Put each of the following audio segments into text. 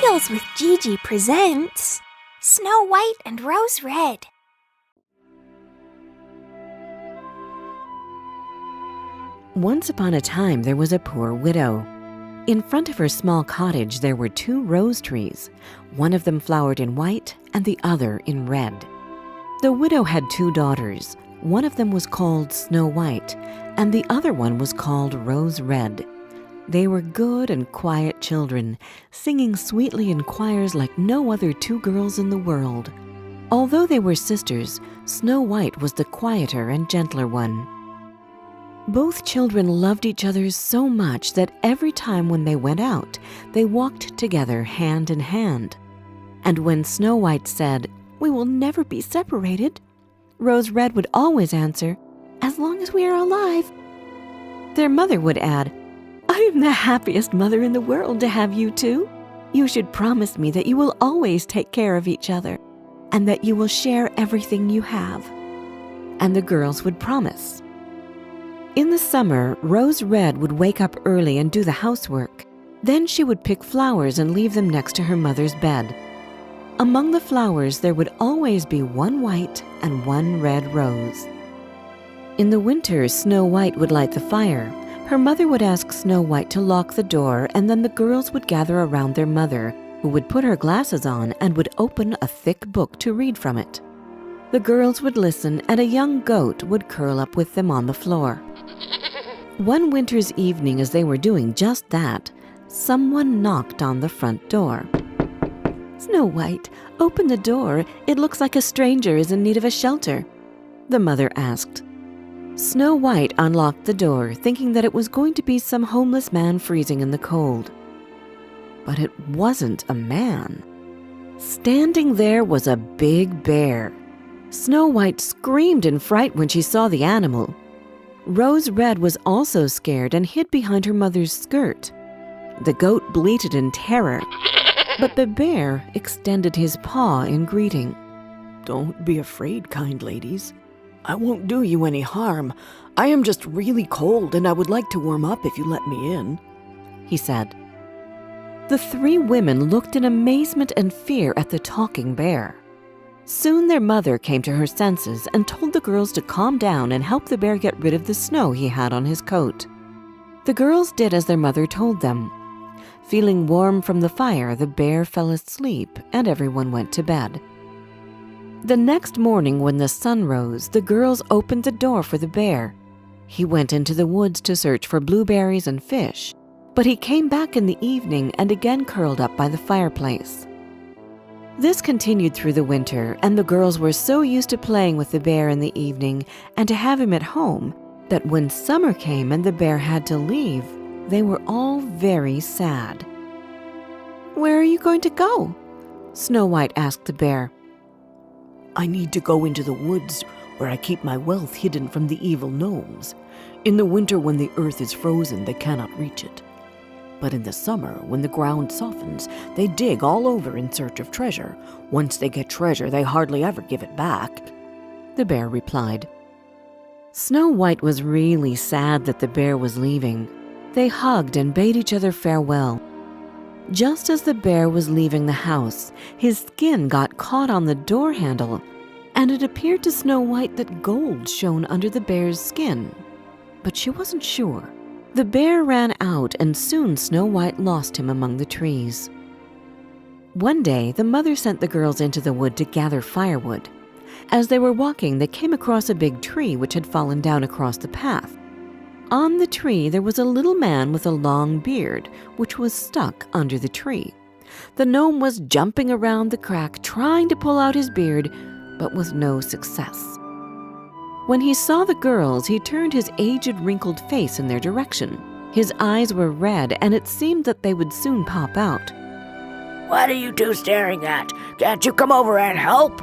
Riddles with Gigi presents Snow White and Rose Red. Once upon a time there was a poor widow. In front of her small cottage there were 2 rose trees. One of them flowered in white and the other in red. The widow had 2 daughters. One of them was called Snow White and the other one was called Rose Red. They were good and quiet children, singing sweetly in choirs like no other 2 girls in the world. Although they were sisters, Snow White was the quieter and gentler one. Both children loved each other so much that every time when they went out, they walked together hand in hand. And when Snow White said, "We will never be separated," Rose Red would always answer, "As long as we are alive." Their mother would add, "I am the happiest mother in the world to have you 2. You should promise me that you will always take care of each other and that you will share everything you have." And the girls would promise. In the summer, Rose Red would wake up early and do the housework. Then she would pick flowers and leave them next to her mother's bed. Among the flowers, there would always be 1 white and 1 red rose. In the winter, Snow White would light the fire. Her mother would ask Snow White to lock the door, and then the girls would gather around their mother, who would put her glasses on and would open a thick book to read from it. The girls would listen, and a young goat would curl up with them on the floor. One winter's evening, as they were doing just that, someone knocked on the front door. "Snow White, open the door. It looks like a stranger is in need of a shelter," the mother asked. Snow White unlocked the door, thinking that it was going to be some homeless man freezing in the cold. But it wasn't a man. Standing there was a big bear. Snow White screamed in fright when she saw the animal. Rose Red was also scared and hid behind her mother's skirt. The goat bleated in terror, but the bear extended his paw in greeting. "Don't be afraid, kind ladies. I won't do you any harm. I am just really cold and I would like to warm up if you let me in," he said. The 3 women looked in amazement and fear at the talking bear. Soon their mother came to her senses and told the girls to calm down and help the bear get rid of the snow he had on his coat. The girls did as their mother told them. Feeling warm from the fire, the bear fell asleep and everyone went to bed. The next morning when the sun rose, the girls opened the door for the bear. He went into the woods to search for blueberries and fish, but he came back in the evening and again curled up by the fireplace. This continued through the winter, and the girls were so used to playing with the bear in the evening and to have him at home that when summer came and the bear had to leave, they were all very sad. "Where are you going to go?" Snow White asked the bear. "I need to go into the woods where I keep my wealth hidden from the evil gnomes. In the winter when the earth is frozen, they cannot reach it. But in the summer, when the ground softens, they dig all over in search of treasure. Once they get treasure, they hardly ever give it back," the bear replied. Snow White was really sad that the bear was leaving. They hugged and bade each other farewell. Just as the bear was leaving the house, his skin got caught on the door handle, and it appeared to Snow White that gold shone under the bear's skin. But she wasn't sure. The bear ran out, and soon Snow White lost him among the trees. One day, the mother sent the girls into the wood to gather firewood. As they were walking, they came across a big tree which had fallen down across the path. On the tree, there was a little man with a long beard, which was stuck under the tree. The gnome was jumping around the crack, trying to pull out his beard, but with no success. When he saw the girls, he turned his aged, wrinkled face in their direction. His eyes were red, and it seemed that they would soon pop out. "What are you 2 staring at? Can't you come over and help?"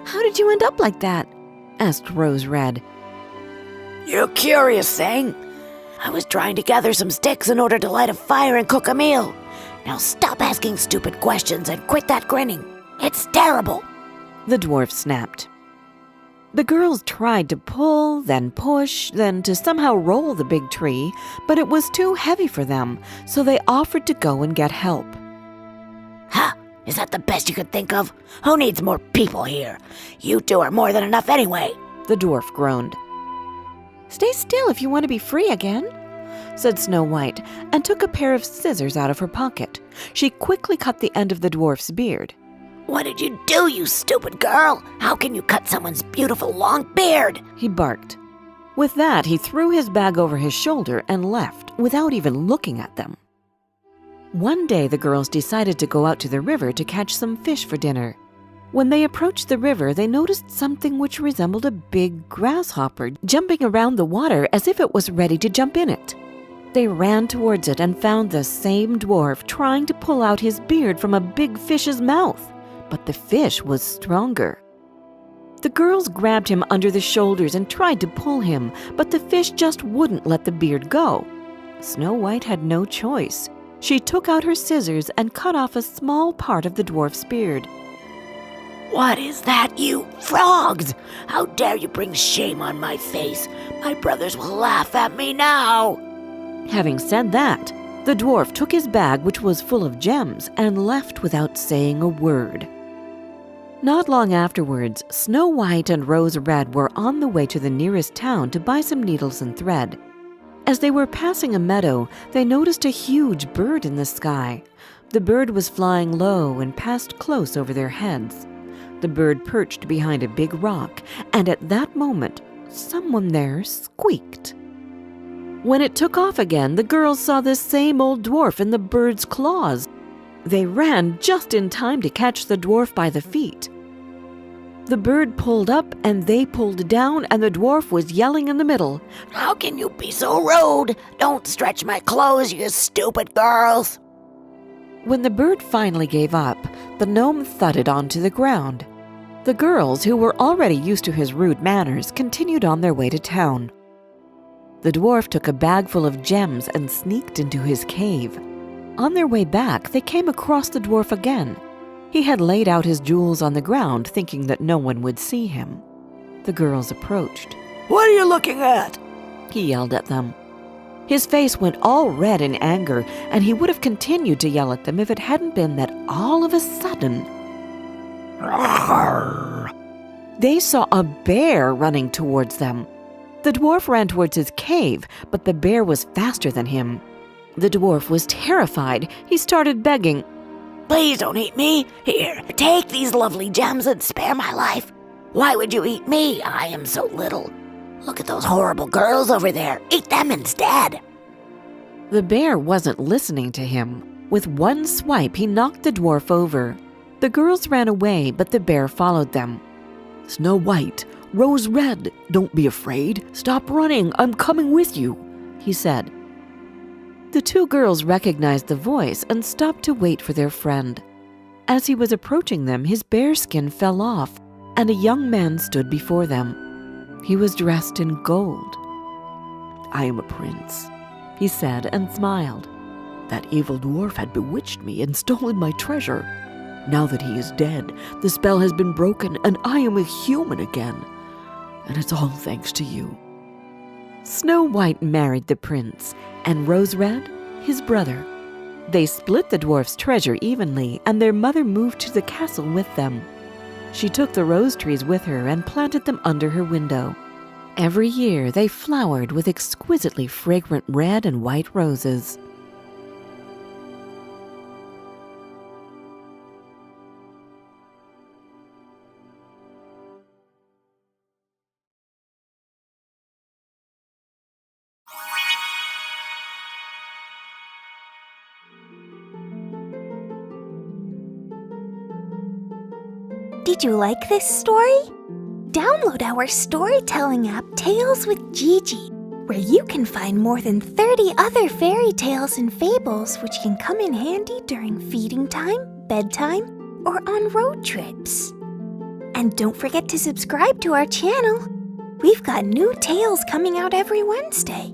"How did you end up like that?" asked Rose Red. "You curious thing. I was trying to gather some sticks in order to light a fire and cook a meal. Now stop asking stupid questions and quit that grinning. It's terrible," the dwarf snapped. The girls tried to pull, then push, then to somehow roll the big tree, but it was too heavy for them, so they offered to go and get help. Is that the best you could think of? Who needs more people here? You two are more than enough anyway. The dwarf groaned. Stay still if you want to be free again, said Snow White, and took a pair of scissors out of her pocket. She quickly cut the end of the dwarf's beard. What did you do, you stupid girl? How can you cut someone's beautiful long beard? He barked. With that, he threw his bag over his shoulder and left without even looking at them. One day, the girls decided to go out to the river to catch some fish for dinner. When they approached the river, they noticed something which resembled a big grasshopper jumping around the water as if it was ready to jump in it. They ran towards it and found the same dwarf trying to pull out his beard from a big fish's mouth, but the fish was stronger. The girls grabbed him under the shoulders and tried to pull him, but the fish just wouldn't let the beard go. Snow White had no choice. She took out her scissors and cut off a small part of the dwarf's beard. What is that, you frogs? How dare you bring shame on my face? My brothers will laugh at me now. Having said that, the dwarf took his bag, which was full of gems, and left without saying a word. Not long afterwards, Snow White and Rose Red were on the way to the nearest town to buy some needles and thread. As they were passing a meadow, they noticed a huge bird in the sky. The bird was flying low and passed close over their heads. The bird perched behind a big rock, and at that moment, someone there squeaked. When it took off again, the girls saw the same old dwarf in the bird's claws. They ran just in time to catch the dwarf by the feet. The bird pulled up and they pulled down, and the dwarf was yelling in the middle. How can you be so rude? Don't stretch my clothes, you stupid girls. When the bird finally gave up, the gnome thudded onto the ground. The girls, who were already used to his rude manners, continued on their way to town. The dwarf took a bag full of gems and sneaked into his cave. On their way back, they came across the dwarf again. He had laid out his jewels on the ground, thinking that no one would see him. The girls approached. What are you looking at? He yelled at them. His face went all red in anger, and he would have continued to yell at them if it hadn't been that all of a sudden, they saw a bear running towards them. The dwarf ran towards his cave, but the bear was faster than him. The dwarf was terrified. He started begging. Please don't eat me. Here, take these lovely gems and spare my life. Why would you eat me? I am so little. Look at those horrible girls over there. Eat them instead. The bear wasn't listening to him. With one swipe, he knocked the dwarf over. The girls ran away, but the bear followed them. Snow White, Rose Red, don't be afraid. Stop running. I'm coming with you, he said. The two girls recognized the voice and stopped to wait for their friend. As he was approaching them, his bear skin fell off, and a young man stood before them. He was dressed in gold. I am a prince, he said and smiled. That evil dwarf had bewitched me and stolen my treasure. Now that he is dead, the spell has been broken and I am a human again. And it's all thanks to you. Snow White married the prince, and Rose Red, his brother. They split the dwarf's treasure evenly, and their mother moved to the castle with them. She took the rose trees with her and planted them under her window. Every year they flowered with exquisitely fragrant red and white roses. Did you like this story? Download our storytelling app, Tales with Gigi, where you can find more than 30 other fairy tales and fables which can come in handy during feeding time, bedtime, or on road trips. And don't forget to subscribe to our channel. We've got new tales coming out every Wednesday.